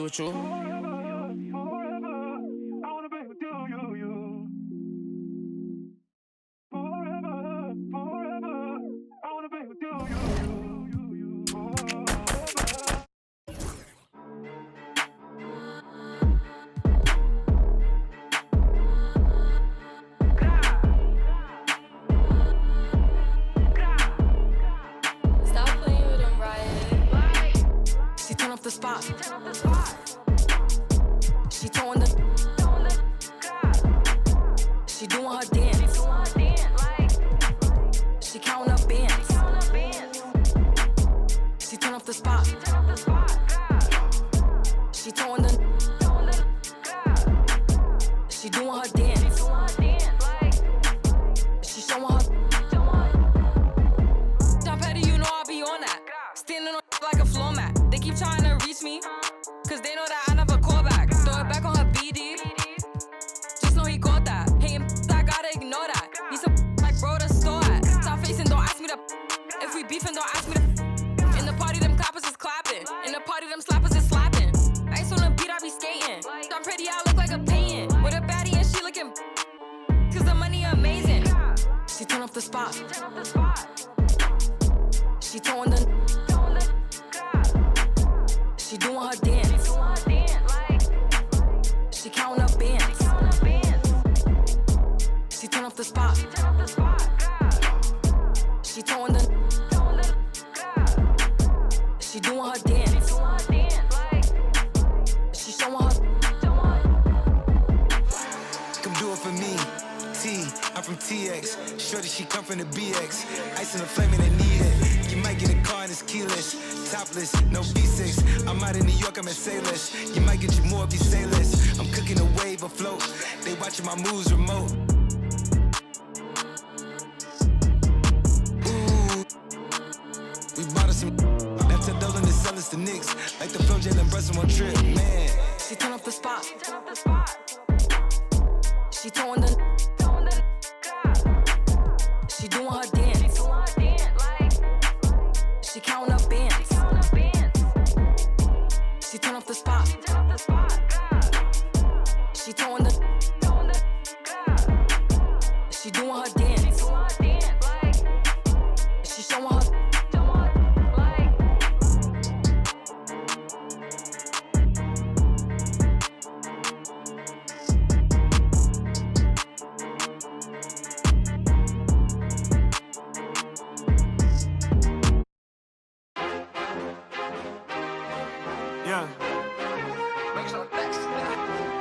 with you. The spot. She throwing the. She doing her dance. She counting up bands. She turn up the spot. She throwing the. She doing her dance. She showing her. John Petty, you know I be on that. Standing on like a floor mat. They keep trying to reach me, cause they know that I never call back. Throw it back on her BD. Just know he caught that. Hating, I gotta ignore that. He's a like bro to store at. Top facing, don't ask me to. If we beefing, don't ask me to. In the party, them clappers is clapping. In the party, them slappers is slapping. Ice on the beat, I be skating. I'm pretty, I look like a painting. With a baddie and she looking. Cause the money amazing. She turn up the spot. She throwing the. She doing her dance. She counting up bands. She turn up the spot. She throwing the. She doing her dance. She showing her. Come do it for me. I'm from TX. Shorty, she come from the BX. Ice in the flame and I need it. You might get a car and it's keyless. Topless, no V6. I'm out in New York, I'm at Sailors. You might get you more if you say less. I'm cooking a wave afloat. They watching my moves remote. Ooh, we bought us some. That's a double and sell us the Knicks. Like the Flow Jalen Brunson on trip, man. She turn up the spot. She throwing the. She doing her dance. She counting up bands. She turn up the spot. She throwing the. She doing her dance. She showing her.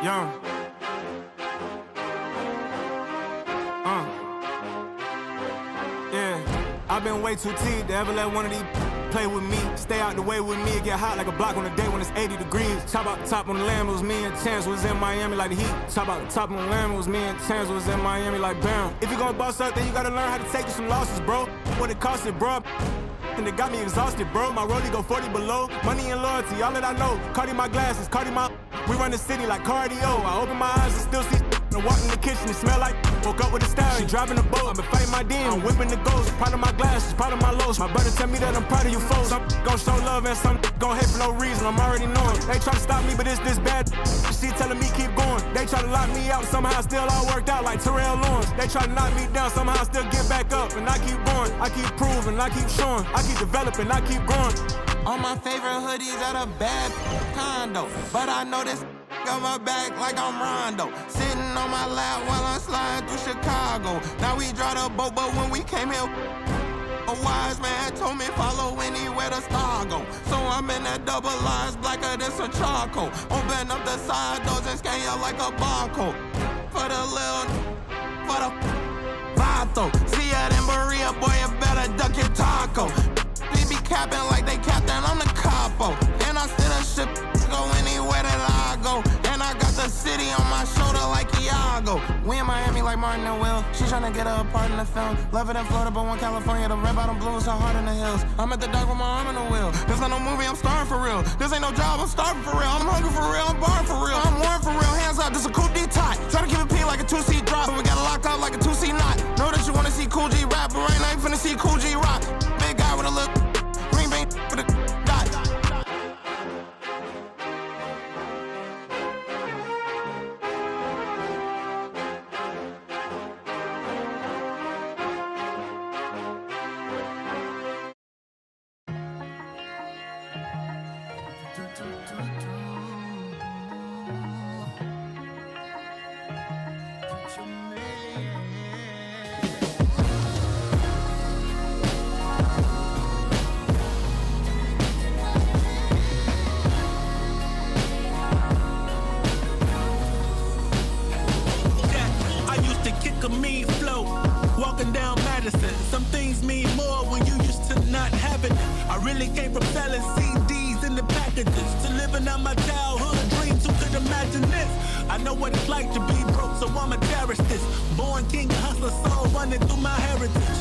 Young. Yeah. I've been way too teed to ever let one of these play with me. Stay out the way with me and get hot like a block on a day when it's 80 degrees. Top out the top on the lamb, it was me and Chance was in Miami like the Heat. Top out the top on the lamb, it was me and Chance was in Miami like Bam. If you gonna boss up, then you gotta learn how to take some losses, bro. What it cost it, bro. And it got me exhausted, bro. My rollie go 40 below. Money and loyalty, all that I know. Cardi my glasses, Cardi my. We run the city like cardio. I open my eyes and still see. I walk in the kitchen, it smell like. Woke up with a style. She driving the boat. I've been fighting my demon. I'm whipping the ghost. Proud of my glasses, proud of my lows. My brother tell me that I'm proud of you folks. Some gon' show love and some gon' hate for no reason. I'm already knowing. They try to stop me, but it's this bad. She telling me keep going. They try to lock me out. Somehow still all worked out like Terrell Lawrence. They try to knock me down. Somehow I still get back up. And I keep going. I keep proving. I keep showing. I keep developing. I keep growing. All my favorite hoodies at a bad condo. But I know this got my back like I'm Rondo. Sitting on my lap while I'm sliding through Chicago. Now we drive the boat, but when we came here, a wise man told me follow anywhere the star go. So I'm in that double lines blacker than some charcoal. Open up the side doors and scan you like a barcode. For the little, for the vato. See ya in Berea, boy, you better duck your taco. They be capping like they captain, I'm the capo. And I still a ship, go anywhere that I go. And I got the city on my shoulder like Iago. We in Miami like Martin and Will. She tryna get her a part in the film. Love it in Florida, but one California. The red bottom blues are hard in the hills. I'm at the dock with my arm in the wheel. This ain't no movie, I'm starving for real. This ain't no job, I'm starving for real. I'm hungry for real, I'm barring for real. I'm warm for real, hands up, this a cool D-tie. Try to keep it P like a 2C drop, but we got it locked up like a 2C knot. Know that you wanna see Cool G rap, but right now you finna see Cool G rock. Big guy with a look, green bean with a dot. medicine. Some things mean more when you used to not have it. I really came from selling CDs in the packages to living out my childhood dreams. Who could imagine this? I know what it's like to be broke, so I'ma cherish this. Born king, hustler, soul running through my heritage.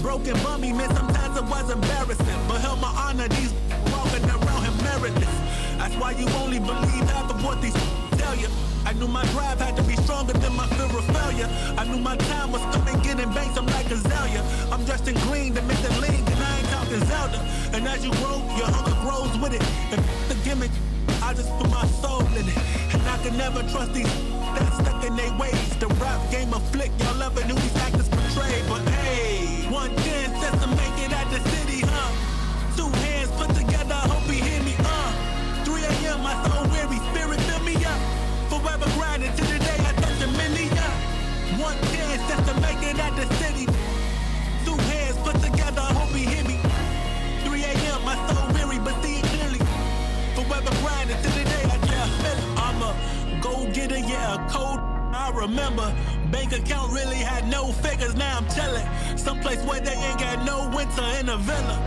Broken bummy, man, sometimes it was embarrassing, but held my honor, these walking around him meritless. That's why you only believe half of what these tell you. I knew my drive had to be stronger than my fear of failure. I knew my time was coming, getting banks, I'm like Azalea. I'm dressed in green to make the league, and I ain't talking Zelda. And as you grow, your hunger grows with it. And the gimmick, I just put my soul in it. And I can never trust these that's stuck in their ways. The rap game of flick, y'all loving who these actors portray. But hey, one chance just to make it at the city, huh? Two hands put together, I hope he hear me, 3 a.m., my soul weary, spirit fill me up. Forever grinding till the day I touch a million. One chance just to make it at the city. Two hands put together, I hope he hear me. 3 a.m., my soul weary, but see it clearly. Forever grinding till the day I touch a million. I'm a go-getter, yeah, a code. I remember bank account really had no figures, now I'm chillin'. Someplace where they ain't got no winter in a villa.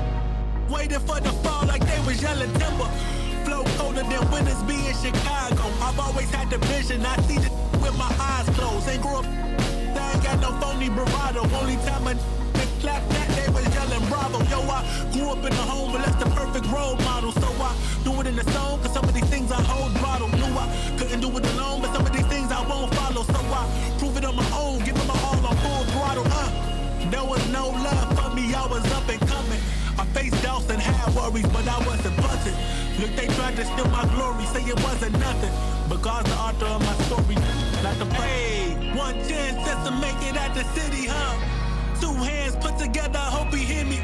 Waiting for the fall like they was yelling timber. Flow colder than winters be in Chicago. I've always had the vision, I see the with my eyes closed. Ain't grew up, I ain't got no phony bravado. Only time I clapped that, they was yelling bravo. Yo, I grew up in the home, but that's the perfect role model. So I do it in the song, cause some of these things I hold bottle. Knew I couldn't do it alone, but some of these things I won't follow. So I prove it on my own, give it my all on full throttle. There was no love for me, I was up and coming. I faced doubts and had worries, but I wasn't busting. Look, they tried to steal my glory, say it wasn't nothing. But God's the author of my story, not the play. One chance just to make it at the city, huh? Two hands put together, I hope he hear me,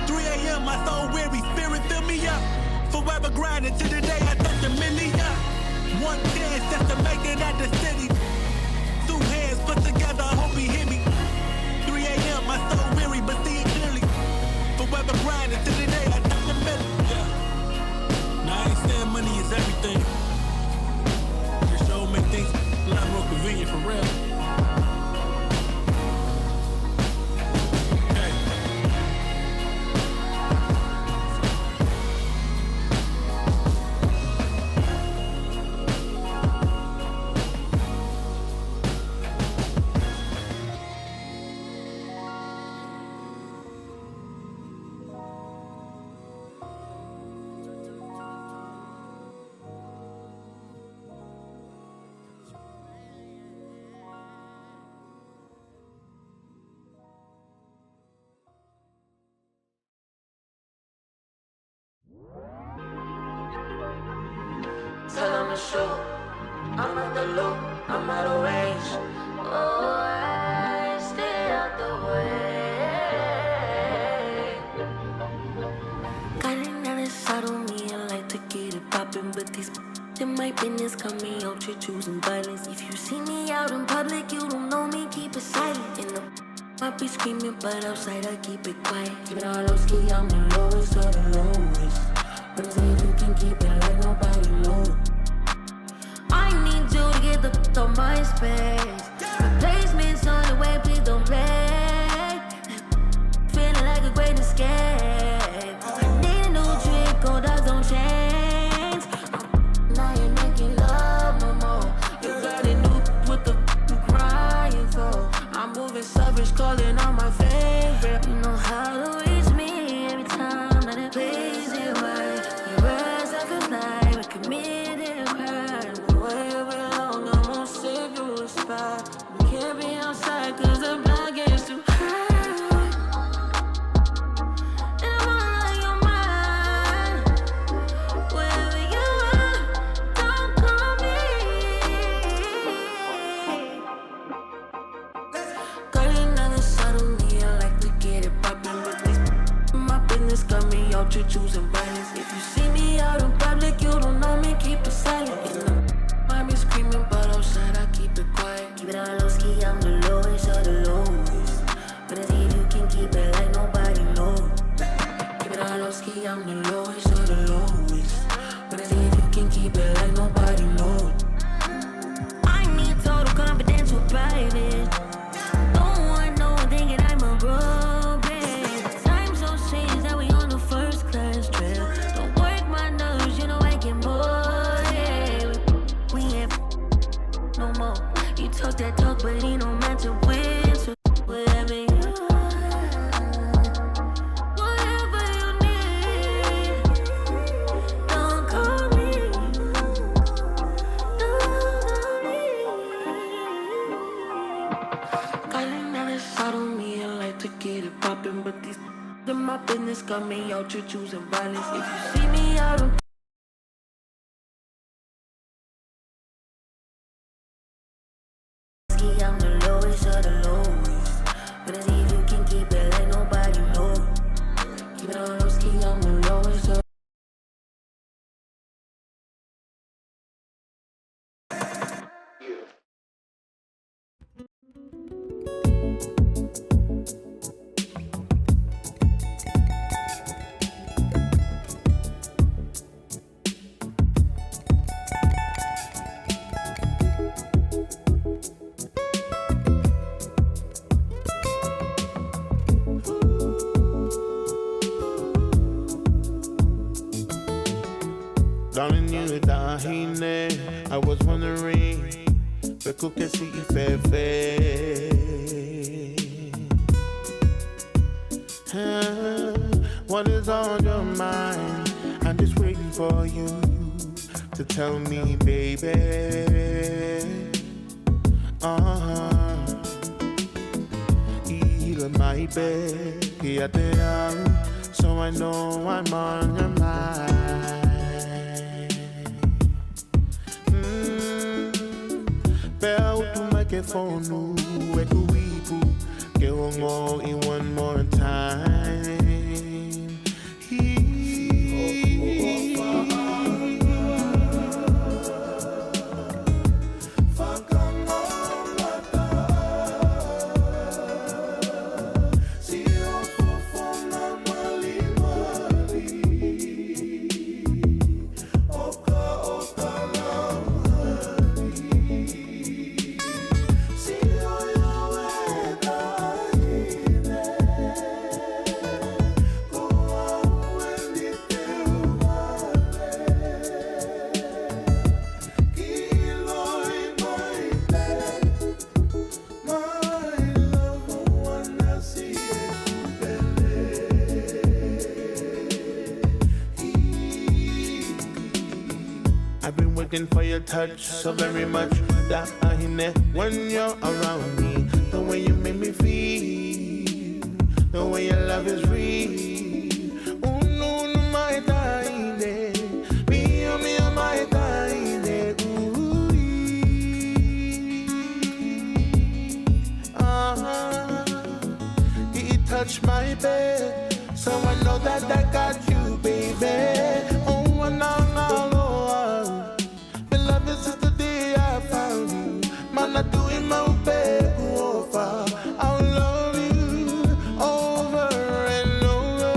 3 a.m., my soul weary, spirit fill me up. Forever grinding till the day I touch a million. One chance just to make it at the city. Two hands put together, I hope he hear me. 3 a.m., my soul weary, but see it clearly. Forever grinding till the day I touch a million. Yeah. Now I ain't saying money is everything. Just sure make things a lot more convenient for real. Tell them to shoot. I'm at the loop, I'm out of range. Oh, I stay out the way. Got another side on me, I like to get it poppin', but these in my business got me out here choosing violence. If you see me out in public, you don't know me, keep it silent. In the I be screaming, but outside I keep it quiet. Keep it all low ski, I'm the lowest of the lowest. But say you can keep it like nobody knows. I need you to get the f*** on my space. Replacements on the way, please don't play. Feeling like a great escape. I need a new trick, old dogs don't change. Now you're making love no more. You got a new what the f*** you crying for. I'm moving savage, calling on my favorite. You know how to reach me every time that it plays it right. You rise up at night, we committed a crime. The way you belong, I'm gonna save you a spot. We can't be outside cause the block gets too high. And I wanna know your mind. Wherever you are, don't call me. Got another side of me, I like to get it poppin', but these my business got me out here choosing violence. If you see me out in public, you don't know me, keep it silent. In the I be screaming, but outside I keep it quiet. Keep it on low ski, I'm the lowest of the lowest. But I see if you can keep it like nobody knows. Keep it on low ski, I'm the lowest of the lowest. But I see if you can keep it like nobody knows. I need total confidential private. Don't want no one thinking I'm a bro. get it poppin', but these in my business got me out here choosing violence. If you see me out in I'm the lowest of the lowest. But see if you can keep it like nobody know. Keep it on low ski, I'm the lowest of Darling, you tahine. I was wondering, Beku kesi ifefe. What is on your mind? I'm just waiting for you to tell me, baby. Heal my bed, so I know I'm on your mind. Bell to microphone, we go weepu, get one more in one more time. I've been waiting for your touch so very much that I know when you're around me. The way you make me feel, the way your love is real. Oh no, no, my tiny, me, my tiny. Ooh, it touched my bed, so I know that I got you, baby. Oh, no. Man, I do it my back over. I'll love you over and over.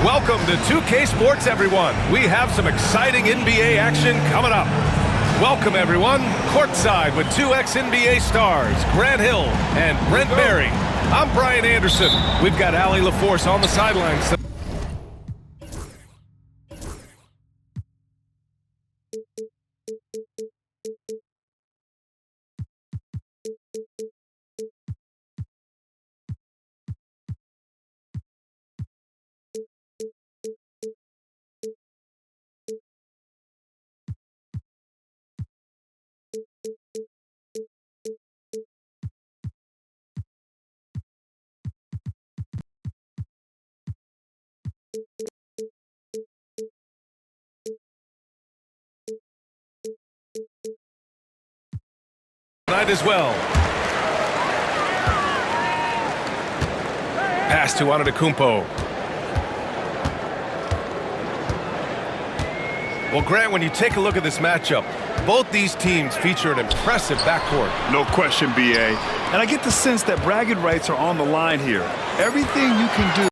Welcome to 2K Sports, everyone. We have some exciting NBA action coming up. Welcome, everyone. Courtside with two ex-NBA stars, Grant Hill and Brent Berry. I'm Brian Anderson. We've got Allie LaForce on the sidelines. tonight as well. Pass to Antetokounmpo. Well, Grant, when you take a look at this matchup, both these teams feature an impressive backcourt. No question, B.A. And I get the sense that bragging rights are on the line here. Everything you can do.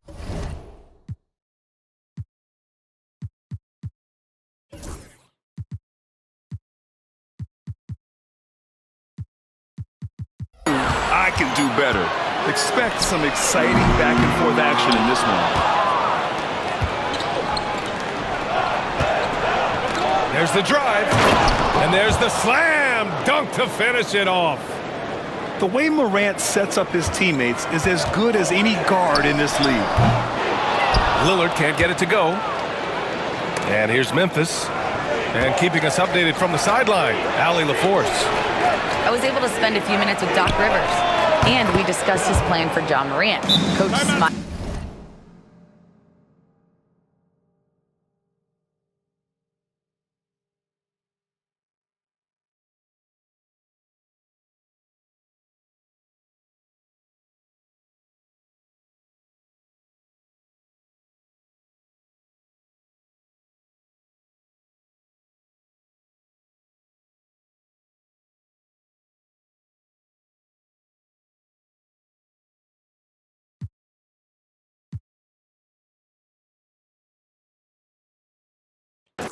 I can do better. Expect some exciting back-and-forth action in this one. There's the drive, and there's the slam dunk to finish it off. The way Morant sets up his teammates is as good as any guard in this league. Lillard can't get it to go. And here's Memphis. And keeping us updated from the sideline, Allie LaForce. I was able to spend a few minutes with Doc Rivers, and we discussed his plan for John Morant. Coach smiled.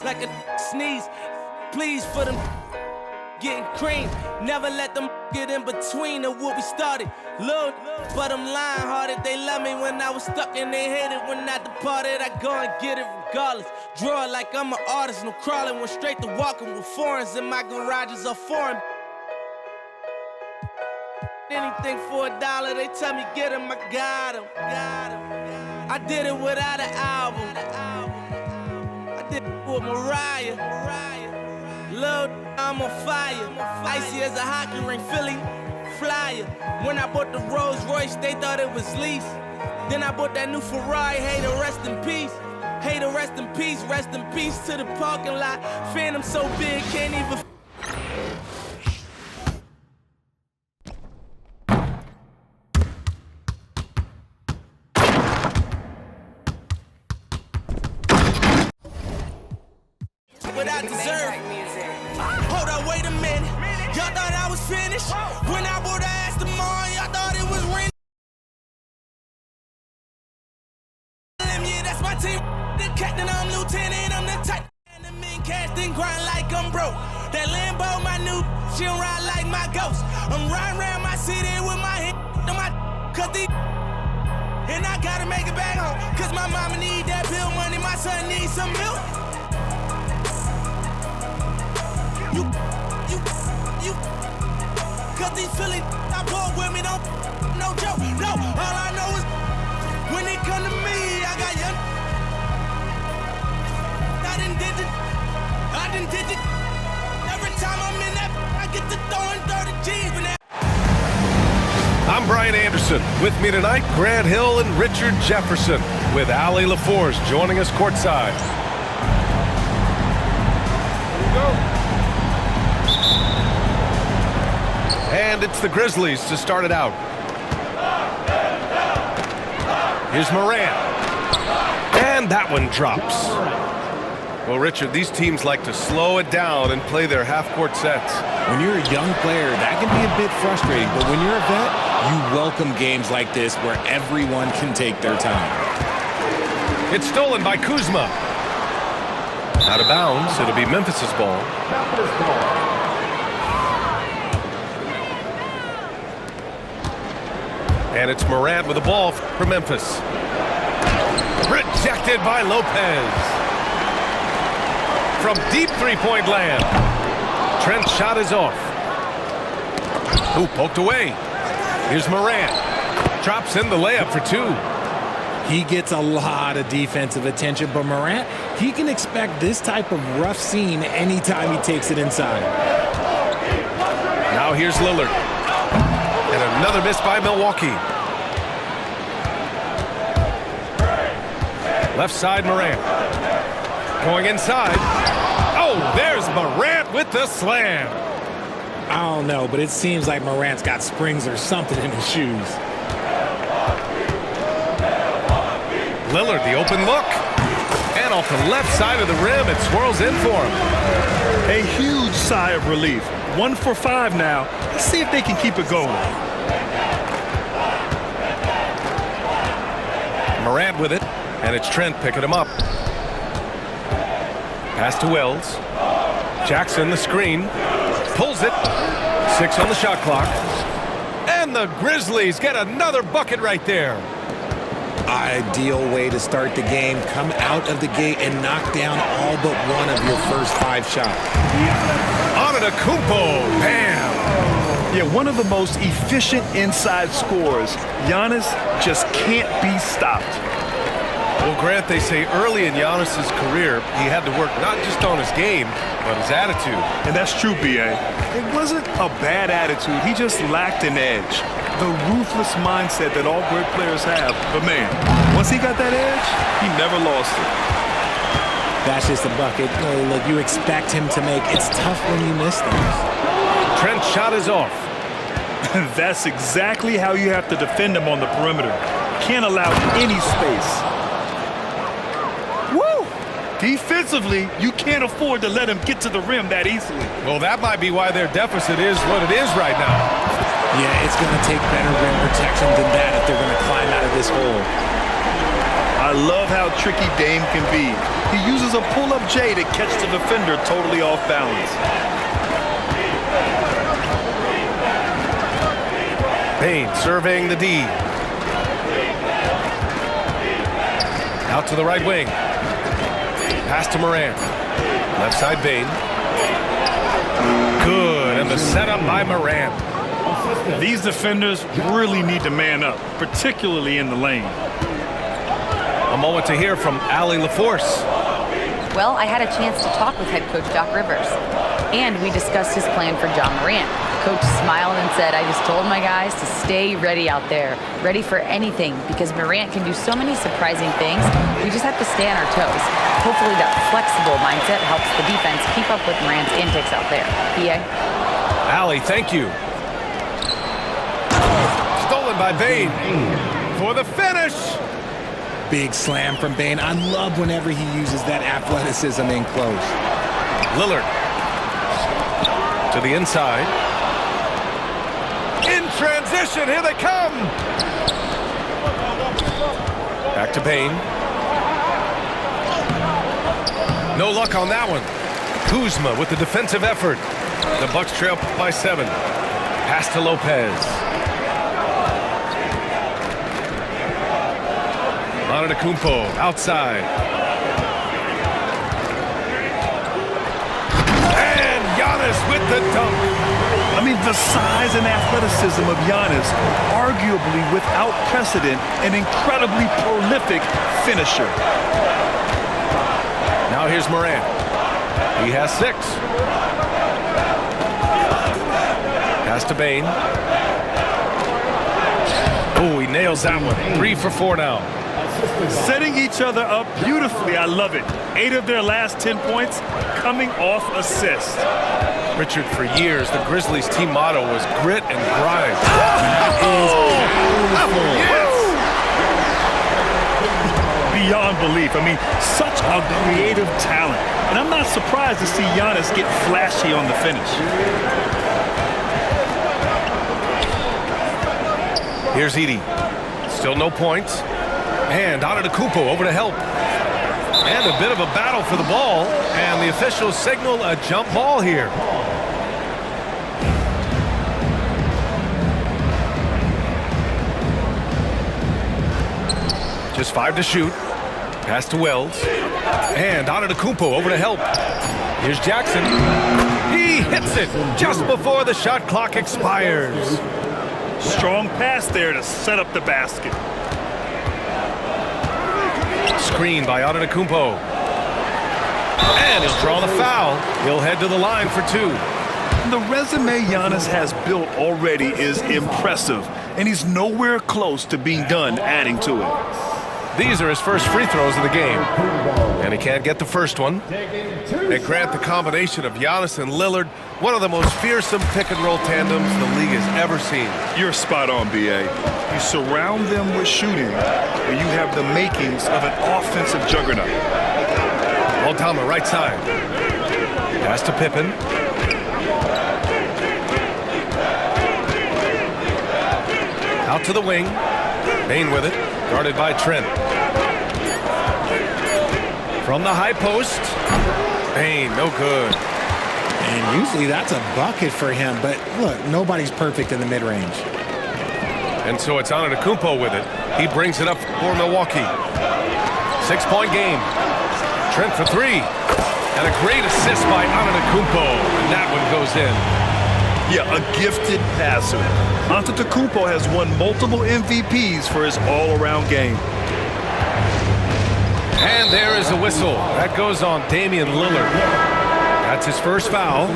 Like a sneeze, please for them getting cream. Never let them get in between of what we started. Look, but I'm lying hearted. They love me when I was stuck and they hated when I departed. I go and get it regardless. Draw it like I'm an artist, no crawling. Went straight to walking with foreigns in my garages are foreign. Anything for $1, they tell me get him, I got him. I did it without an album. With Mariah, Lord, I'm on fire. Icy as a hockey ring, Philly flyer. When I bought the Rolls Royce, they thought it was lease. Then I bought that new Ferrari, hey, to rest in peace. Hey, to rest in peace to the parking lot. Phantom so big, can't even. What I deserve. Hold up, wait a minute. Y'all thought I was finished. When I bought the ass tomorrow, y'all thought it was raining. Yeah, that's my team. The captain, I'm lieutenant, I'm the type. And the mean cash didn't grind like I'm broke. That Lambo, my new, she don't ride like my ghost. I'm riding around my city with my hand on my cut these. And I gotta make it back home. Cause my mama need that bill money, my son needs some milk. You, cause these Philly, I bought with me, don't, no joke, no, all I know is, when it come to me, I got young, I done did it, every time I'm in that, I get to throwing 30 G's, when that. I'm Brian Anderson. With me tonight, Grant Hill and Richard Jefferson, with Allie LaForce joining us courtside. Here we go. And it's the Grizzlies to start it out. Here's Morant. And that one drops. Well, Richard, these teams like to slow it down and play their half-court sets. When you're a young player, that can be a bit frustrating. But when you're a vet, you welcome games like this where everyone can take their time. It's stolen by Kuzma. Out of bounds. It'll be Memphis's ball. And it's Morant with the ball for Memphis. Rejected by Lopez. From deep three-point land. Trent's shot is off. Ooh, poked away. Here's Morant. Drops in the layup for two. He gets a lot of defensive attention, but Morant, he can expect this type of rough scene anytime he takes it inside. Now here's Lillard. And another miss by Milwaukee. Left side, Morant. Going inside. Oh, there's Morant with the slam. I don't know, but it seems like Morant's got springs or something in his shoes. Lillard, the open look. And off the left side of the rim, it swirls in for him. A huge sigh of relief. 1 for 5 now. Let's see if they can keep it going. Morant with it, and it's Trent picking him up. Pass to Wells. Jackson, the screen. Pulls it. 6 on the shot clock. And the Grizzlies get another bucket right there. Ideal way to start the game. Come out of the gate and knock down all but one of your first 5 shots. Antetokounmpo, bam! Yeah, one of the most efficient inside scorers. Giannis just can't be stopped. Well, Grant, they say early in Giannis's career, he had to work not just on his game, but his attitude. And that's true, B.A. It wasn't a bad attitude. He just lacked an edge. The ruthless mindset that all great players have. But, man, once he got that edge, he never lost it. That's just a bucket. Look, you expect him to make. It's tough when you miss things. Trent's shot is off. That's exactly how you have to defend him on the perimeter. Can't allow any space. Woo! Defensively, you can't afford to let him get to the rim that easily. Well, that might be why their deficit is what it is right now. Yeah, it's going to take better rim protection than that if they're going to climb out of this hole. I love how tricky Dame can be. He uses a pull-up J to catch the defender totally off balance. Bane surveying the D. Out to the right wing. Pass to Morant. Left side Bane. Good, and the setup by Morant. These defenders really need to man up, particularly in the lane. A moment to hear from Allie LaForce. Well, I had a chance to talk with head coach Doc Rivers, and we discussed his plan for John Morant. Coach smiled and said, I just told my guys to stay ready out there, ready for anything, because Morant can do so many surprising things. We just have to stay on our toes. Hopefully that flexible mindset helps the defense keep up with Morant's antics out there. PA? Allie, thank you. Stolen by Bane for the finish. Big slam from Bane. I love whenever he uses that athleticism in close. Lillard to the inside. In transition, here they come. Back to Bane. No luck on that one. Kuzma with the defensive effort. The Bucks trail by 7. Pass to Lopez. Antetokounmpo outside. And Giannis with the dunk. I mean, the size and athleticism of Giannis, arguably without precedent, an incredibly prolific finisher. Now here's Morant. He has 6. Pass to Bane. Oh, he nails that one. 3 for 4 now. Setting each other up beautifully. I love it. 8 of their last 10 points coming off assists. Richard, for years, the Grizzlies team motto was grit and grind. Beyond belief. I mean, such a creative talent. And I'm not surprised to see Giannis get flashy on the finish. Here's Edey. Still no points. And Antetokounmpo over to help. And a bit of a battle for the ball. And the officials signal a jump ball here. Just 5 to shoot. Pass to Wells. And Antetokounmpo over to help. Here's Jackson. He hits it just before the shot clock expires. Strong pass there to set up the basket. Screen by Antetokounmpo. And he'll draw the foul. He'll head to the line for 2. The resume Giannis has built already is impressive, and he's nowhere close to being done adding to it. These are his first free throws of the game. And he can't get the first one. And Grant, the combination of Giannis and Lillard, one of the most fearsome pick-and-roll tandems the league has ever seen. You're spot on, B.A. You surround them with shooting, and you have the makings of an offensive juggernaut. Aldama, right side. Pass to Pippen. Out to the wing. Bane with it. Guarded by Trent. From the high post. Bane, no good. And usually that's a bucket for him, but look, nobody's perfect in the mid-range. And so it's Antetokounmpo with it. He brings it up for Milwaukee. 6-point game. Trent for three. And a great assist by Antetokounmpo. And that one goes in. Yeah, a gifted passer. Antetokounmpo has won multiple MVPs for his all-around game. And there is a whistle. That goes on Damian Lillard. That's his first foul.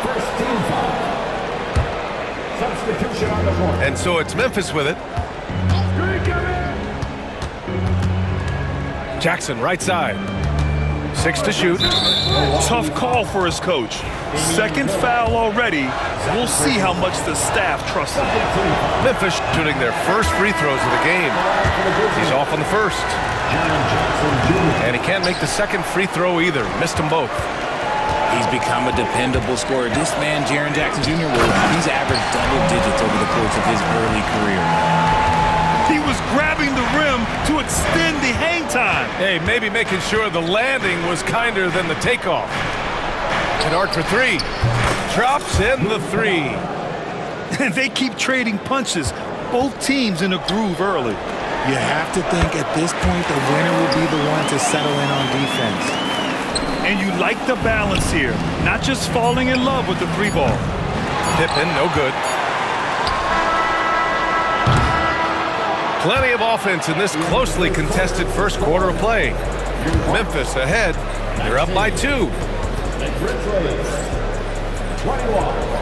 First team foul. Substitution on the court. And so it's Memphis with it. Jackson, right side. 6 to shoot. Tough call for his coach. Second foul already. We'll see how much the staff trusts him. Memphis shooting their first free throws of the game. He's off on the first. And he can't make the second free throw either. Missed them both. He's become a dependable scorer. This man, Jaren Jackson Jr., he's averaged double digits over the course of his early career. He was grabbing the rim to extend the hang time. Hey, maybe making sure the landing was kinder than the takeoff. Kennard for three. Drops in the three. And they keep trading punches. Both teams in a groove early. You have to think at this point the winner will be the one to settle in on defense. And you like the balance here. Not just falling in love with the three ball. Pippen, no good. Plenty of offense in this closely contested first quarter of play. Memphis ahead. They're up by 2. The Grizz 21.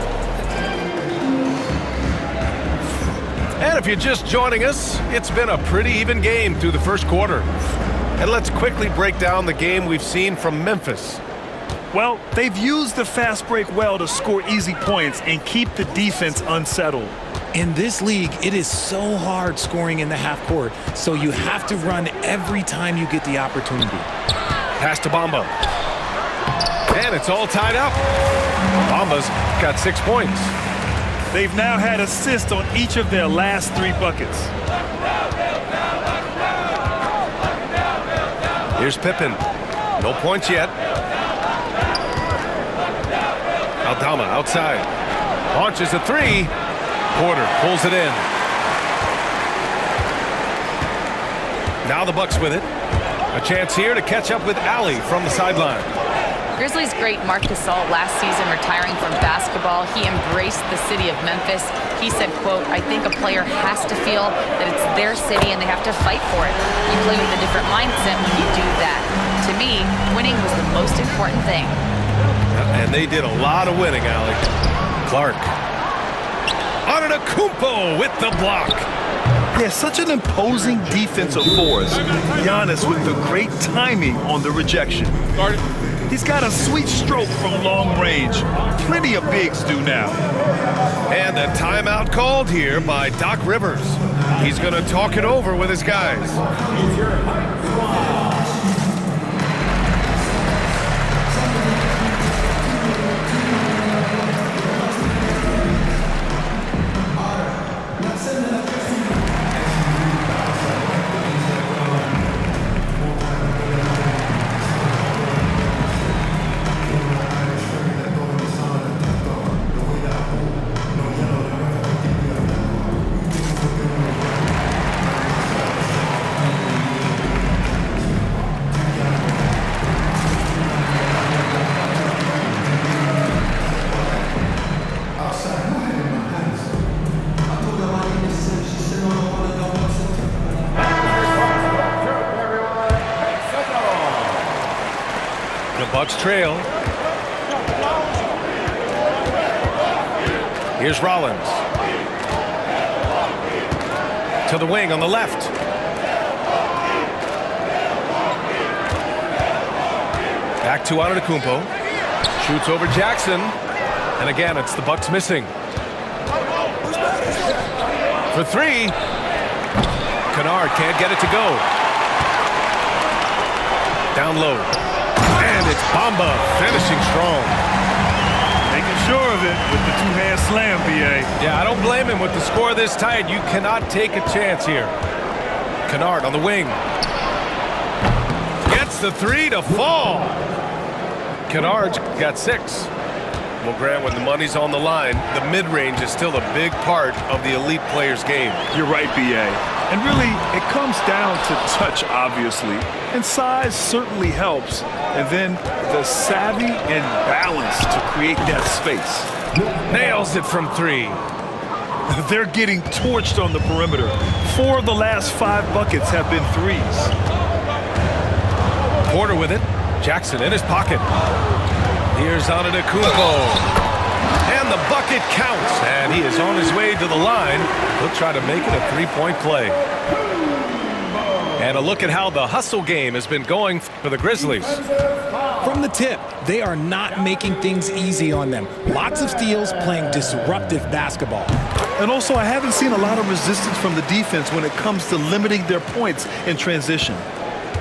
And if you're just joining us, it's been a pretty even game through the first quarter. And let's quickly break down the game we've seen from Memphis. Well, they've used the fast break well to score easy points and keep the defense unsettled. In this league, it is so hard scoring in the half court, so you have to run every time you get the opportunity. Pass to Bamba. And it's all tied up. Bamba's got 6 points. They've now had assists on each of their last 3 buckets. Here's Pippen. No points yet. Aldama outside. Launches a 3. Porter pulls it in. Now the Bucks with it. A chance here to catch up with Allie from the sideline. Grizzlies great Marc Gasol last season retiring from basketball. He embraced the city of Memphis. He said, quote, "I think a player has to feel that it's their city and they have to fight for it. You play with a different mindset when you do that. To me, winning was the most important thing." And they did a lot of winning, Allie. Clark. Antetokounmpo with the block. Yeah, such an imposing defensive force. Giannis with the great timing on the rejection. He's got a sweet stroke from long range. Plenty of bigs do now. And a timeout called here by Doc Rivers. He's going to talk it over with his guys. Bucks trail. Here's Rollins. To the wing on the left. Back to Antetokounmpo. Shoots over Jackson. And again, it's the Bucks missing. For three. Kennard can't get it to go. Down low. And it's Bamba finishing strong. Making sure of it with the two-hand slam, BA. Yeah, I don't blame him with the score this tight. You cannot take a chance here. Kennard on the wing. Gets the three to fall. Kennard's got 6. Well, Grant, when the money's on the line, the mid-range is still a big part of the elite player's game. You're right, BA. And really, it comes down to touch, obviously. And size certainly helps. And then the savvy and balance to create that space. Nails it from 3. They're getting torched on the perimeter. 4 of the last 5 buckets have been 3s. Porter with it. Jackson in his pocket. Here's Antetokounmpo. And the bucket counts. And he is on his way to the line. He'll try to make it a 3-point play. And a look at how the hustle game has been going for the Grizzlies. From the tip, they are not making things easy on them. Lots of steals, playing disruptive basketball. And also, I haven't seen a lot of resistance from the defense when it comes to limiting their points in transition.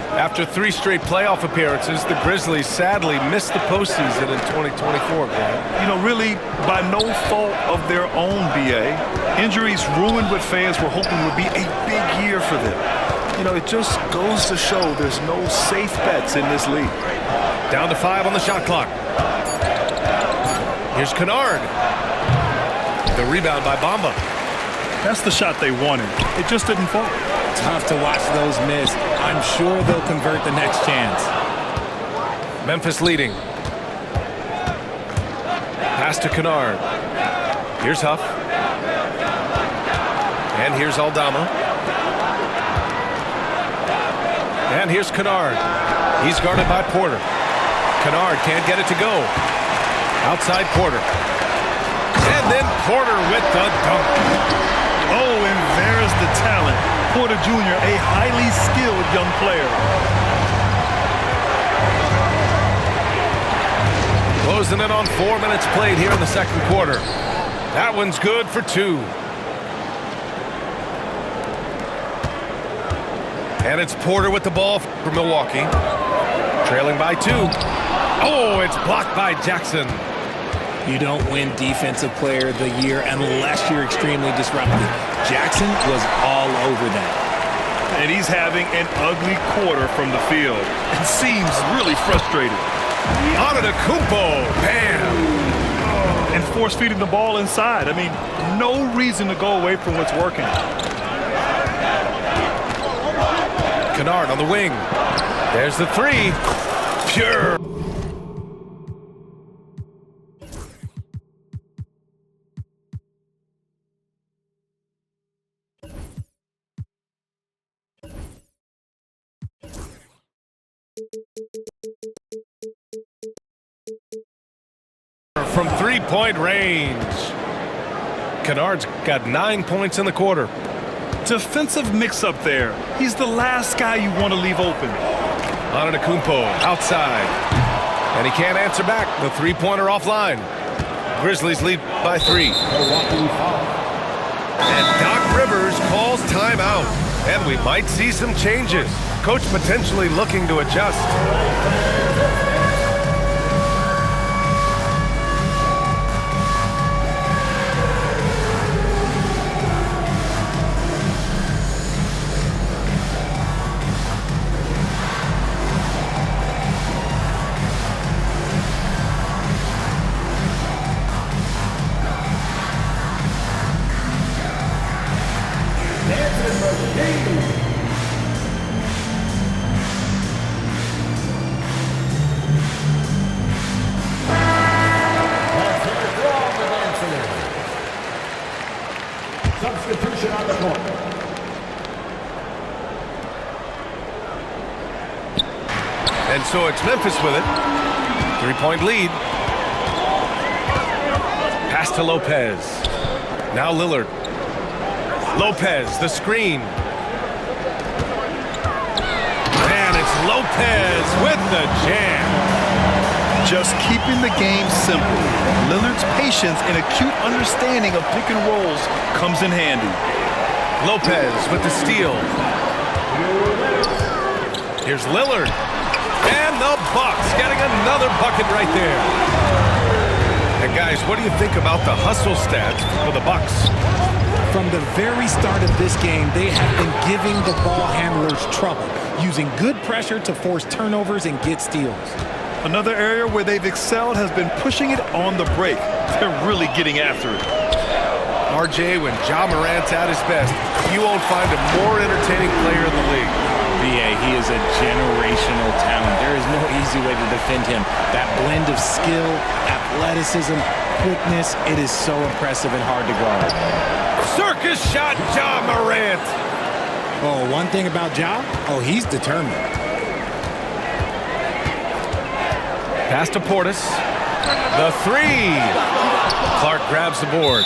After 3 straight playoff appearances, the Grizzlies sadly missed the postseason in 2024, Grant. You know, really, by no fault of their own, BA. Injuries ruined what fans were hoping would be a big year for them. You know, it just goes to show there's no safe bets in this league. Down to 5 on the shot clock. Here's Kennard. The rebound by Bamba. That's the shot they wanted. It just didn't fall. Tough to watch those miss. I'm sure they'll convert the next chance. Memphis leading. Pass to Kennard. Here's Huff. And here's Aldama. And here's Kennard. He's guarded by Porter. Kennard can't get it to go. Outside Porter. And then Porter with the dunk. Oh, and there's the talent. Porter Jr., a highly skilled young player. Closing in on 4 minutes played here in the second quarter. That one's good for 2. And it's Porter with the ball for Milwaukee. Trailing by 2. Oh, it's blocked by Jackson. You don't win Defensive Player of the Year unless you're extremely disruptive. Jackson was all over that. And he's having an ugly quarter from the field. It seems really frustrated. Antetokounmpo, bam! And force-feeding the ball inside. I mean, no reason to go away from what's working. Kennard on the wing. There's the 3. Pure. From 3-point range. Kennard's got 9 points in the quarter. Defensive mix-up there. He's the last guy you want to leave open. Antetokounmpo outside. And he can't answer back. The 3-pointer offline. Grizzlies lead by 3. And Doc Rivers calls timeout. And we might see some changes. Coach potentially looking to adjust. Substitution on the court. And so it's Memphis with it. 3-point lead. Pass to Lopez. Now Lillard. Lopez, the screen. And it's Lopez with the jam. Just keeping the game simple. Lillard's patience and acute understanding of pick and rolls comes in handy. Lopez with the steal. Here's Lillard. And the Bucks getting another bucket right there. And guys, what do you think about the hustle stats for the Bucks? From the very start of this game, they have been giving the ball handlers trouble, using good pressure to force turnovers and get steals. Another area where they've excelled has been pushing it on the break. They're really getting after it. RJ, when Ja Morant's at his best, you won't find a more entertaining player in the league. BA, he is a generational talent. There is no easy way to defend him. That blend of skill, athleticism, quickness, it is so impressive and hard to guard. Circus shot, Ja Morant. Oh, one thing about Ja, he's determined. Pass to Portis. The three. Clark grabs the board.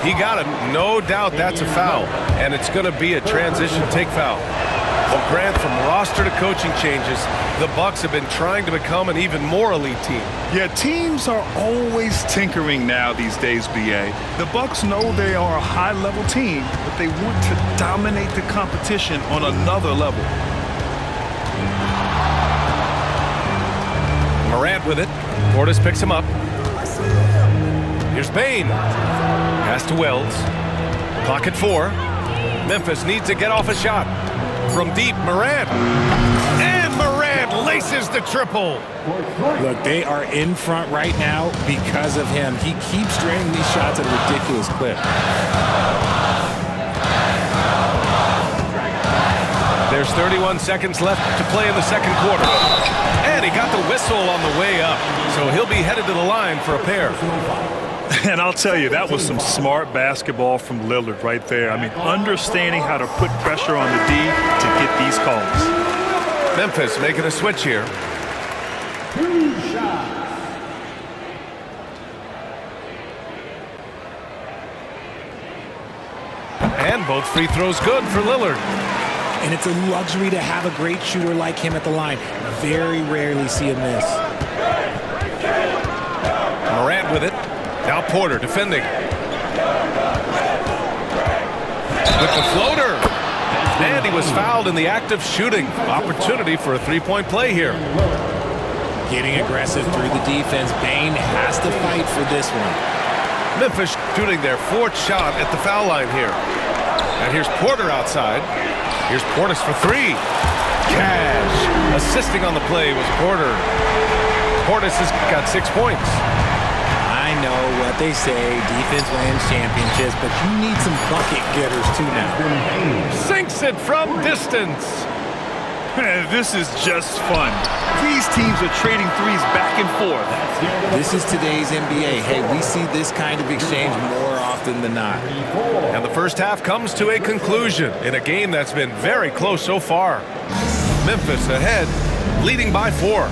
He got him. No doubt that's a foul. And it's going to be a transition take foul. Well, Grant, from roster to coaching changes, the Bucks have been trying to become an even more elite team. Yeah, teams are always tinkering now these days, BA. The Bucks know they are a high-level team, but they want to dominate the competition on another level. Morant with it. Portis picks him up. Here's Bane. Pass to Wells. Clock at 4. Memphis needs to get off a shot. From deep, Morant. And Morant laces the triple. Look, they are in front right now because of him. He keeps draining these shots at a ridiculous clip. There's 31 seconds left to play in the second quarter. And he got the whistle on the way up, so he'll be headed to the line for a pair. And I'll tell you, that was some smart basketball from Lillard right there. I mean, understanding how to put pressure on the D to get these calls. Memphis making a switch here. And both free throws good for Lillard. And it's a luxury to have a great shooter like him at the line. Very rarely see a miss. Morant with it. Now Porter defending. With the floater. And he was fouled in the act of shooting. Opportunity for a three-point play here. Getting aggressive through the defense. Bane has to fight for this one. Memphis shooting their 4th shot at the foul line here. And here's Porter outside. Here's Portis for 3. Cash. Assisting on the play was Porter. Portis has got 6 points. I know what they say, defense wins championships, but you need some bucket getters too now. Sinks it from distance. This is just fun. These teams are trading threes back and forth. This is today's NBA. Hey, we see this kind of exchange more often than not. And the first half comes to a conclusion in a game that's been very close so far. Memphis ahead, leading by 4.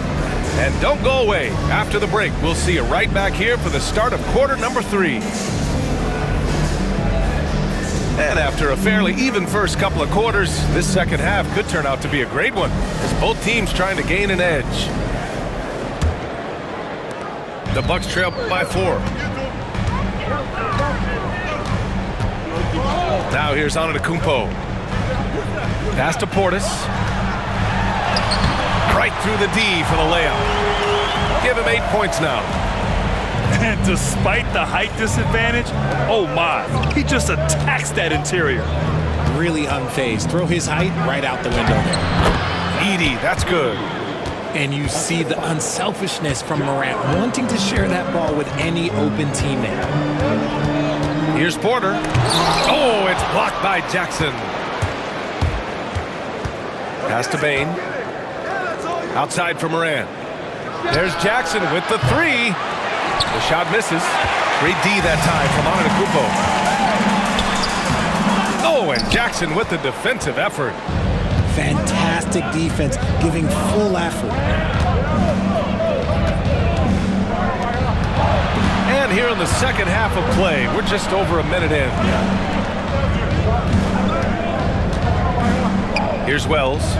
And don't go away. After the break, we'll see you right back here for the start of quarter number 3. And after a fairly even first couple of quarters, this second half could turn out to be a great one, as both teams trying to gain an edge. The Bucks trail by 4. Now here's Antetokounmpo. Pass to Portis. Right through the D for the layup. Give him 8 points now. And despite the height disadvantage, oh my, he just attacks that interior. Really unfazed. Throw his height right out the window there. Edie, that's good. And you see the unselfishness from Morant, wanting to share that ball with any open teammate. Here's Porter. Oh, it's blocked by Jackson. Pass to Bane. Outside for Morant. There's Jackson with the 3. The shot misses. Great D that time from Antetokounmpo. Oh, and Jackson with the defensive effort. Fantastic defense, giving full effort. And here in the second half of play, we're just over a minute in. Here's Wells.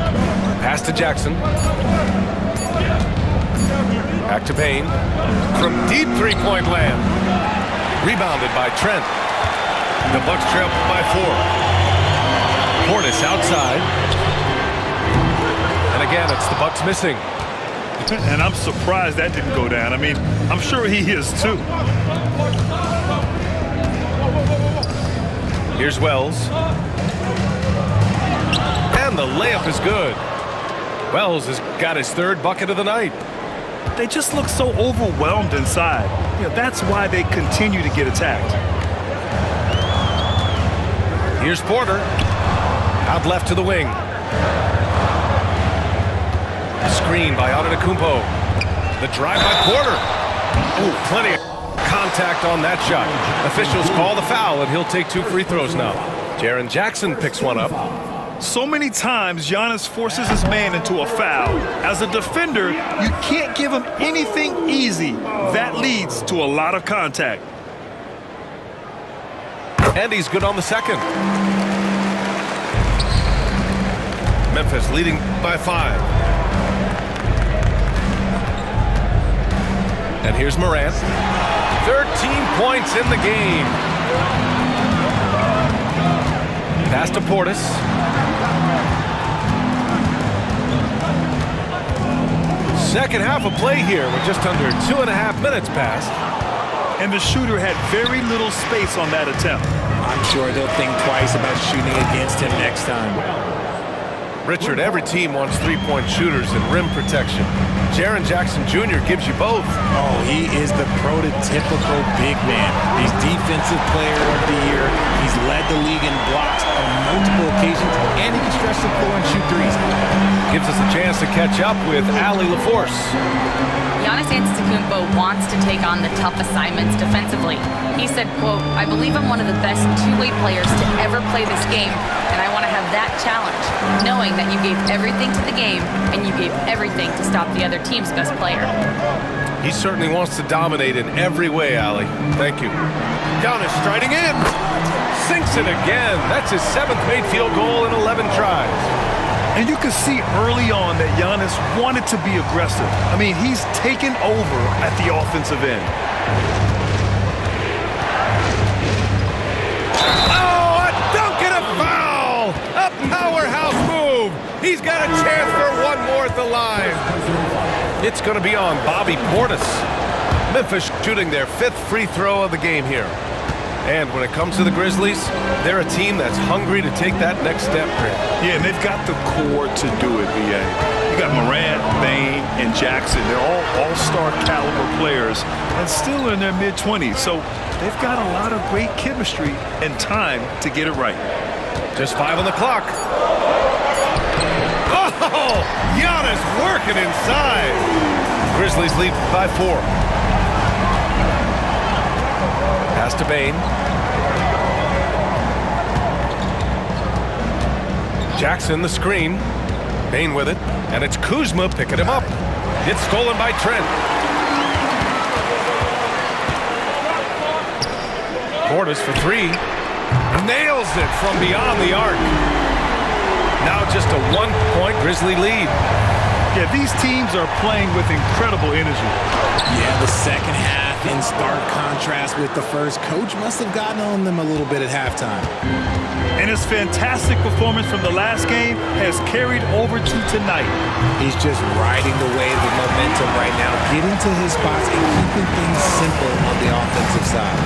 Pass to Jackson. Back to Payne. From deep three-point land. Rebounded by Trent. The Bucks trail by 4. Portis outside. And again, it's the Bucks missing. And I'm surprised that didn't go down. I mean, I'm sure he is too. Here's Wells. And the layup is good. Wells has got his 3rd bucket of the night. They just look so overwhelmed inside. You know, that's why they continue to get attacked. Here's Porter. Out left to the wing. Screen by Antetokounmpo. The drive by Porter. Ooh, plenty of contact on that shot. Officials call the foul, and he'll take 2 free throws now. Jaren Jackson picks one up. So many times, Giannis forces his man into a foul. As a defender, you can't give him anything easy. That leads to a lot of contact. And he's good on the second. Memphis leading by 5. And here's Morant. 13 points in the game. Pass to Portis. Second half of play here with just under 2.5 minutes passed. And the shooter had very little space on that attempt. I'm sure they'll think twice about shooting against him next time. Richard, every team wants 3-point shooters and rim protection. Jaren Jackson Jr. gives you both. Oh, he is the prototypical big man. He's Defensive Player of the Year. He's led the league in blocks on multiple occasions, and he can stretch the floor and shoot threes. Gives us a chance to catch up with Allie LaForce. Giannis Antetokounmpo wants to take on the tough assignments defensively. He said, quote, "I believe I'm one of the best two-way players to ever play this game, and I want to have that challenge, knowing that you gave everything to the game and you gave everything to stop the other team's best player." He certainly wants to dominate in every way, Allie. Thank you. Giannis striding in. Sinks it again. That's his 7th made field goal in 11 tries. And you can see early on that Giannis wanted to be aggressive. I mean, he's taken over at the offensive end. Oh, a dunk and a foul! A powerhouse move! He's got a chance for one more at the line. It's going to be on Bobby Portis. Memphis shooting their 5th free throw of the game here. And when it comes to the Grizzlies, they're a team that's hungry to take that next step. Yeah, and they've got the core to do it, B.A. You got Morant, Payne, and Jackson. They're all all-star caliber players and still in their mid-20s. So they've got a lot of great chemistry and time to get it right. Just 5 on the clock. Oh, Giannis working inside. Grizzlies lead by 4. Pass to Payne. Jackson the screen. Payne with it. And it's Kuzma picking him up. It's stolen by Trent. Portis for 3. Nails it from beyond the arc. Now just a 1-point Grizzly lead. Yeah, these teams are playing with incredible energy. Yeah, the second half in stark contrast with the first. Coach must have gotten on them a little bit at halftime. And his fantastic performance from the last game has carried over to tonight. He's just riding the wave of momentum right now, getting to his spots and keeping things simple on the offensive side.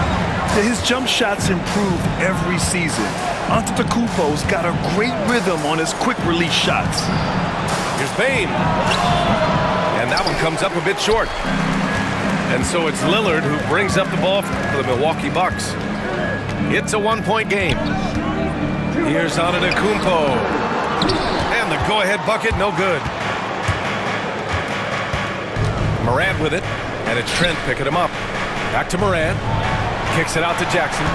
His jump shots improve every season. Antetokounmpo's got a great rhythm on his quick release shots. Here's Payne. And that one comes up a bit short. And so it's Lillard who brings up the ball for the Milwaukee Bucks. It's a 1-point game. Here's Antetokounmpo. And the go-ahead bucket, no good. Morant with it. And it's Trent picking him up. Back to Morant. Kicks it out to Jackson.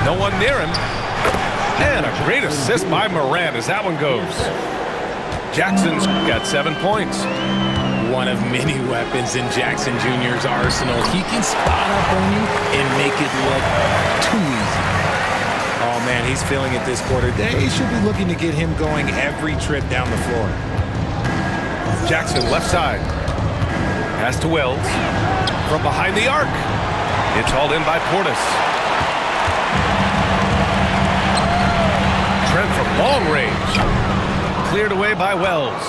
No one near him. And a great assist by Morant as that one goes. Jackson's got 7 points. One of many weapons in Jackson Jr.'s arsenal. He can spot up on you and make it look too easy. Oh, man, he's feeling it this quarter. They should be looking to get him going every trip down the floor. Jackson, left side. Pass to Wells. From behind the arc. It's hauled in by Portis. Trent from long range. Cleared away by Wells.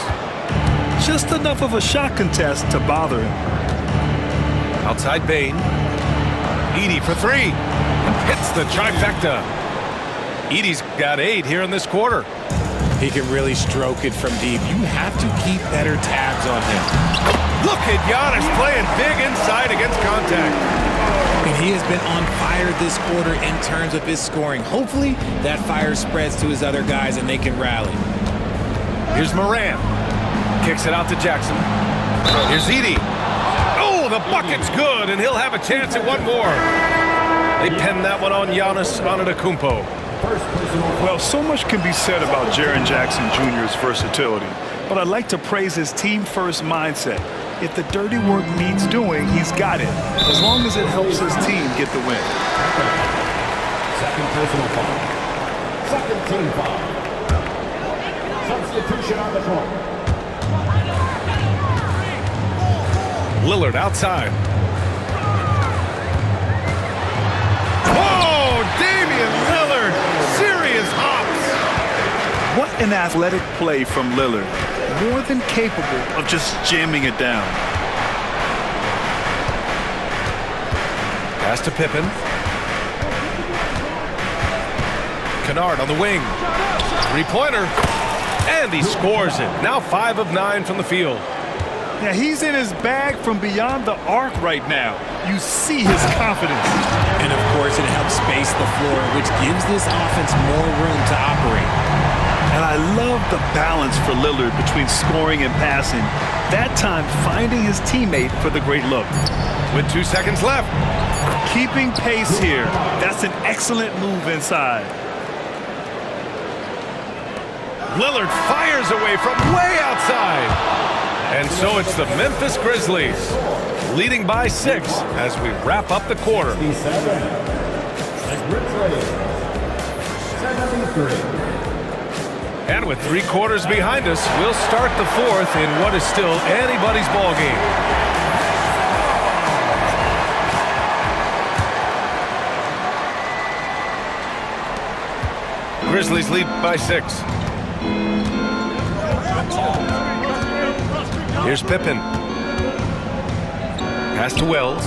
Just enough of a shot contest to bother him. Outside Bain. Edey for three. Hits the trifecta. Edey's got 8 here in this quarter. He can really stroke it from deep. You have to keep better tabs on him. Look at Giannis playing big inside against contact. And he has been on fire this quarter in terms of his scoring. Hopefully that fire spreads to his other guys and they can rally. Here's Moran. Kicks it out to Jackson. Here's Edey. Oh, the bucket's good, and he'll have a chance at one more. They pen that one on Giannis Antetokounmpo. Well, so much can be said about Jaren Jackson Jr.'s versatility, but I'd like to praise his team-first mindset. If the dirty work needs doing, he's got it, as long as it helps his team get the win. Second personal foul. Second team foul. Substitution on the court. Lillard outside. Oh, Damian Lillard. Serious hops. What an athletic play from Lillard. More than capable of just jamming it down. Pass to Pippen. Kennard on the wing. Three-pointer. And he scores it. Now 5 of 9 from the field. Yeah, he's in his bag from beyond the arc right now. You see his confidence. And of course, it helps space the floor, which gives this offense more room to operate. And I love the balance for Lillard between scoring and passing. That time, finding his teammate for the great look. With 2 seconds left. Keeping pace here. That's an excellent move inside. Lillard fires away from way outside. And so it's the Memphis Grizzlies leading by 6 as we wrap up the quarter. 67. And with 3 quarters behind us, we'll start the 4th in what is still anybody's ball game. Grizzlies lead by 6. Here's Pippen. Pass to Wells.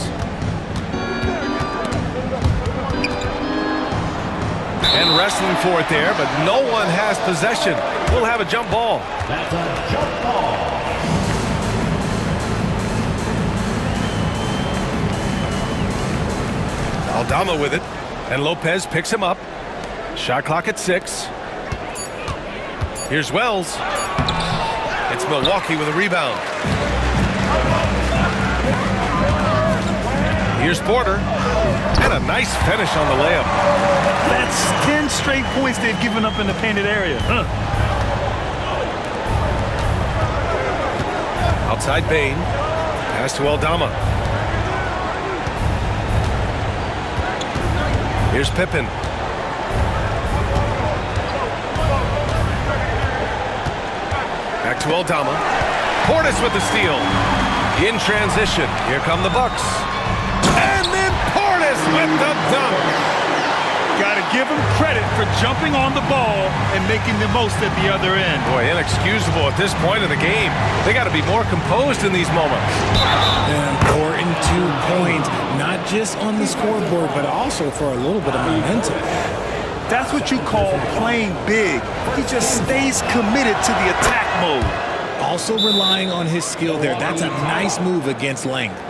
And wrestling for it there, but no one has possession. We'll have a jump ball. That's a jump ball. Aldama with it, and Lopez picks him up. Shot clock at 6. Here's Wells. It's Milwaukee with a rebound. Here's Porter. And a nice finish on the layup. That's 10 straight points they've given up in the painted area. Outside Bain. Pass to Aldama. Here's Pippen. Back to Aldama. Portis with the steal. In transition. Here come the Bucks. And then Portis with the dunk. Got to give him credit for jumping on the ball and making the most at the other end. Boy, inexcusable at this point of the game. They got to be more composed in these moments. An important 2 points, not just on the scoreboard, but also for a little bit of momentum. That's what you call playing big. He just stays committed to the attack mode. Also relying on his skill there. That's a nice move against length.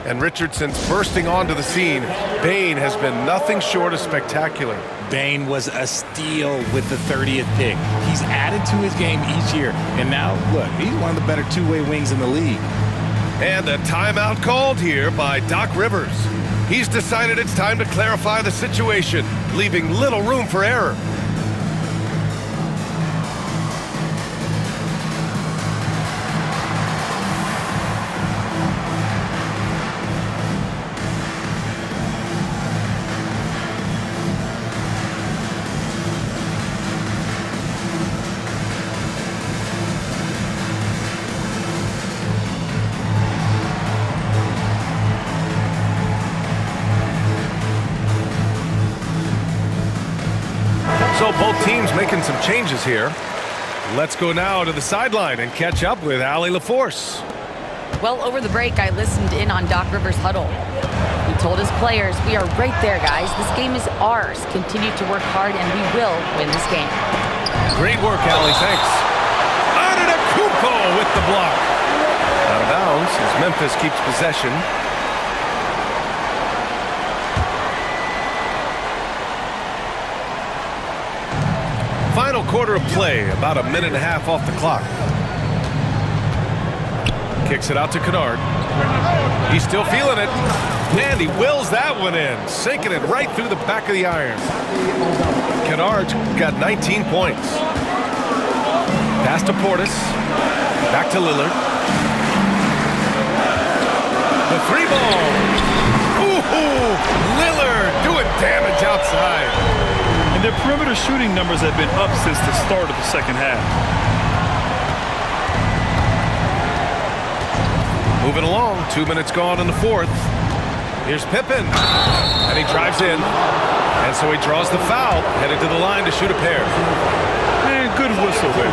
And Richardson's bursting onto the scene. Bain has been nothing short of spectacular. Bain was a steal with the 30th pick. He's added to his game each year. And now, look, he's one of the better two-way wings in the league. And a timeout called here by Doc Rivers. He's decided it's time to clarify the situation, leaving little room for error. Both teams making some changes here. Let's go now to the sideline and catch up with Allie LaForce. Well, over the break, I listened in on Doc Rivers' huddle. He told his players, we are right there, guys. This game is ours. Continue to work hard, and we will win this game. Great work, Allie. Thanks. Antetokounmpo with the block. Out of bounds as Memphis keeps possession. Final quarter of play, about a minute and a half off the clock. Kicks it out to Kennard. He's still feeling it. And he wills that one in, sinking it right through the back of the iron. Kennard's got 19 points. Pass to Portis. Back to Lillard. The three ball. Ooh, Lillard doing damage outside. And their perimeter shooting numbers have been up since the start of the second half. Moving along, 2 minutes gone in the fourth. Here's Pippen, and he drives in. And so he draws the foul, headed to the line to shoot a pair. And good whistle there.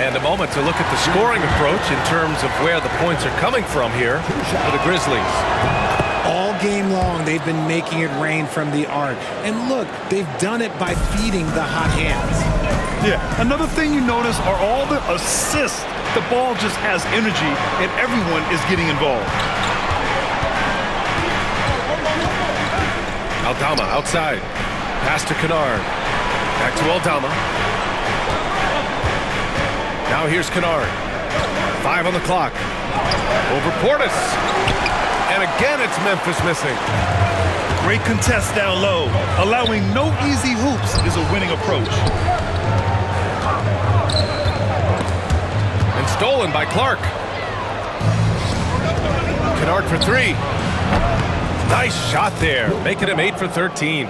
And a moment to look at the scoring approach in terms of where the points are coming from here for the Grizzlies. All game long, they've been making it rain from the arc. And look, they've done it by feeding the hot hands. Yeah, another thing you notice are all the assists. The ball just has energy, and everyone is getting involved. Aldama outside. Pass to Kennard. Back to Aldama. Now here's Kennard. 5 on the clock. Over Portis. And again, it's Memphis missing. Great contest down low. Allowing no easy hoops is a winning approach. And stolen by Clark. Kennard for 3. Nice shot there, making him 8 for 13.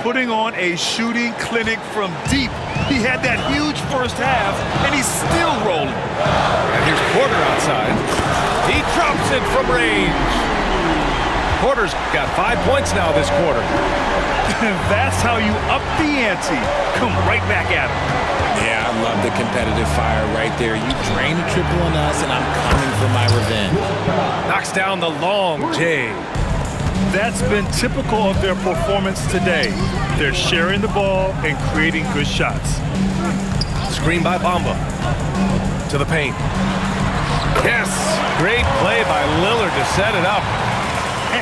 Putting on a shooting clinic from deep. He had that huge first half, and he's still rolling. And here's Porter outside. He drops it from range. Porter's got 5 points now this quarter. That's how you up the ante. Come right back at him. Yeah, I love the competitive fire right there. You drain a triple on us, and I'm coming for my revenge. Knocks down the long J. That's been typical of their performance today. They're sharing the ball and creating good shots. Screen by Bamba. To the paint. Yes! Great play by Lillard to set it up.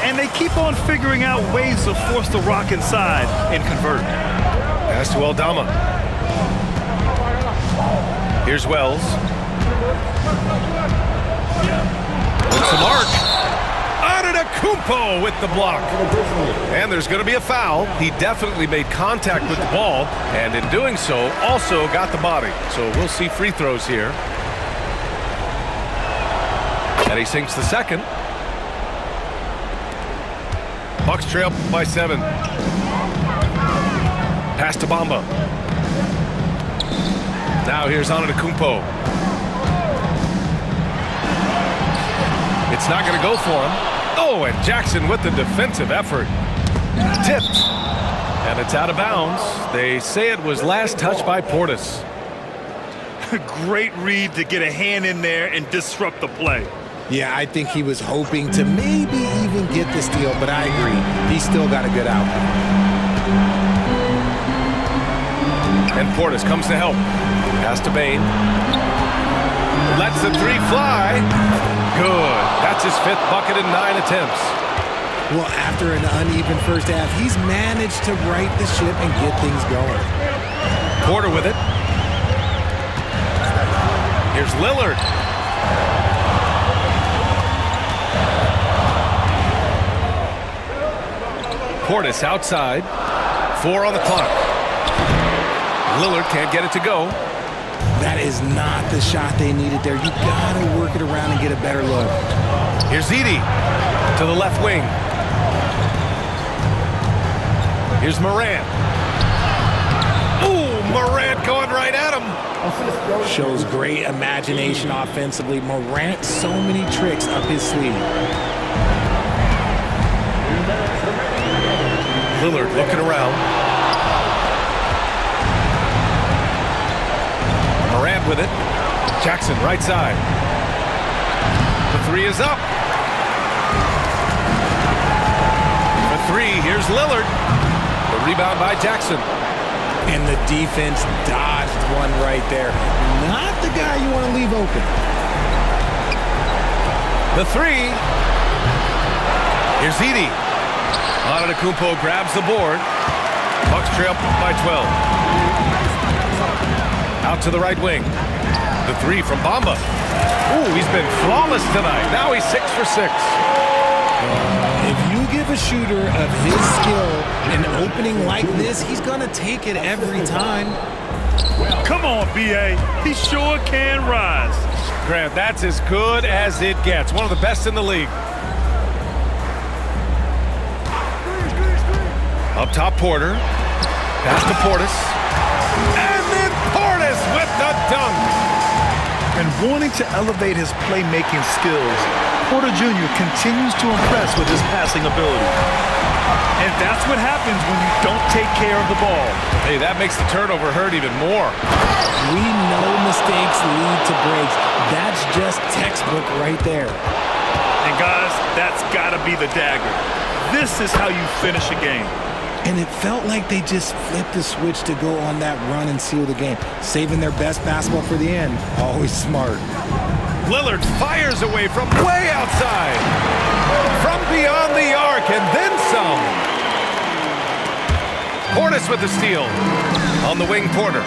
And they keep on figuring out ways to force the rock inside and convert. Pass to Aldama. Here's Wells. What's the mark? Antetokounmpo with the block. And there's going to be a foul. He definitely made contact with the ball, and in doing so, also got the body. So we'll see free throws here. And he sinks the second. Bucks trail by 7. Pass to Bamba. Now here's Antetokounmpo. It's not going to go for him. Oh, and Jackson with the defensive effort. Tipped. And it's out of bounds. They say it was last touched by Portis. Great read to get a hand in there and disrupt the play. Yeah, I think he was hoping to maybe even get the steal, but I agree. He still got a good outcome. And Portis comes to help. Pass to Bane. Lets the 3 fly. Good. That's his 5th bucket in 9 attempts. Well, after an uneven first half, he's managed to right the ship and get things going. Porter with it. Here's Lillard. Portis outside. 4 on the clock. Lillard can't get it to go. That is not the shot they needed there. You gotta work it around and get a better look. Here's Edey to the left wing. Here's Morant. Ooh, Morant going right at him. Shows great imagination offensively. Morant, so many tricks up his sleeve. Lillard looking around. Morant with it. Jackson, right side. The three is up. For three, here's Lillard. The rebound by Jackson. And the defense dodged one right there. Not the guy you want to leave open. The three. Here's Edey. Antetokounmpo grabs the board. Bucks trail by 12. Out to the right wing. The three from Bamba. Ooh, he's been flawless tonight. Now he's 6 for 6. If you give a shooter of his skill an opening like this, he's going to take it every time. Come on, B.A. He sure can rise. Grant, that's as good as it gets. One of the best in the league. Up top, Porter. Pass to Portis. And then Portis with the dunk. And wanting to elevate his playmaking skills, Porter Jr. continues to impress with his passing ability. And that's what happens when you don't take care of the ball. Hey, that makes the turnover hurt even more. We know mistakes lead to breaks. That's just textbook right there. And guys, that's got to be the dagger. This is how you finish a game. And it felt like they just flipped the switch to go on that run and seal the game. Saving their best basketball for the end. Always smart. Lillard fires away from way outside. From beyond the arc and then some. Portis with the steal. On the wing, Porter.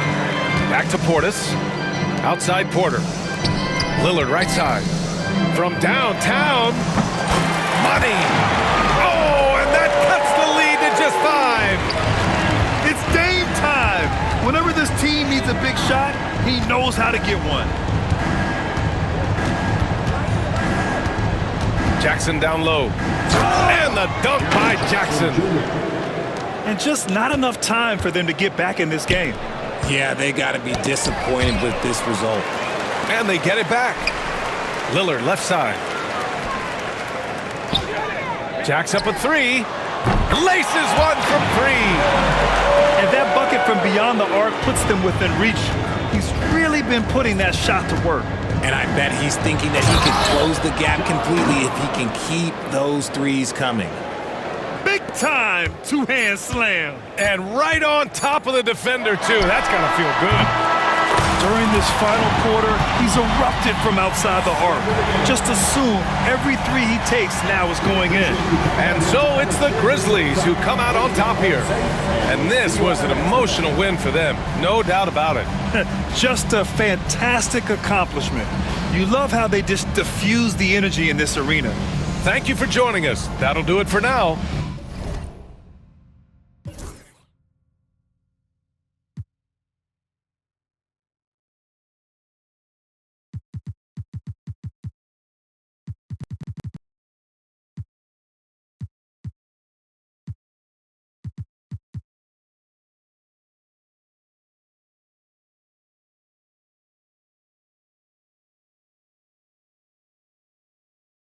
Back to Portis. Outside Porter. Lillard right side. From downtown. Money. Oh, and that cuts the lead to just 5. It's Dame time. Whenever this team needs a big shot, he knows how to get one. Jackson down low. And the dunk by Jackson. And just not enough time for them to get back in this game. Yeah, they got to be disappointed with this result. And they get it back. Lillard left side. Jacks up a 3. Laces one from 3. And that bucket from beyond the arc puts them within reach. He's really been putting that shot to work. And I bet he's thinking that he can close the gap completely if he can keep those threes coming. Big time two-hand slam. And right on top of the defender, too. That's got to feel good. During this final quarter, he's erupted from outside the arc. Just assume every three he takes now is going in. And so it's the Grizzlies who come out on top here. And this was an emotional win for them. No doubt about it. Just a fantastic accomplishment. You love how they just diffuse the energy in this arena. Thank you for joining us. That'll do it for now.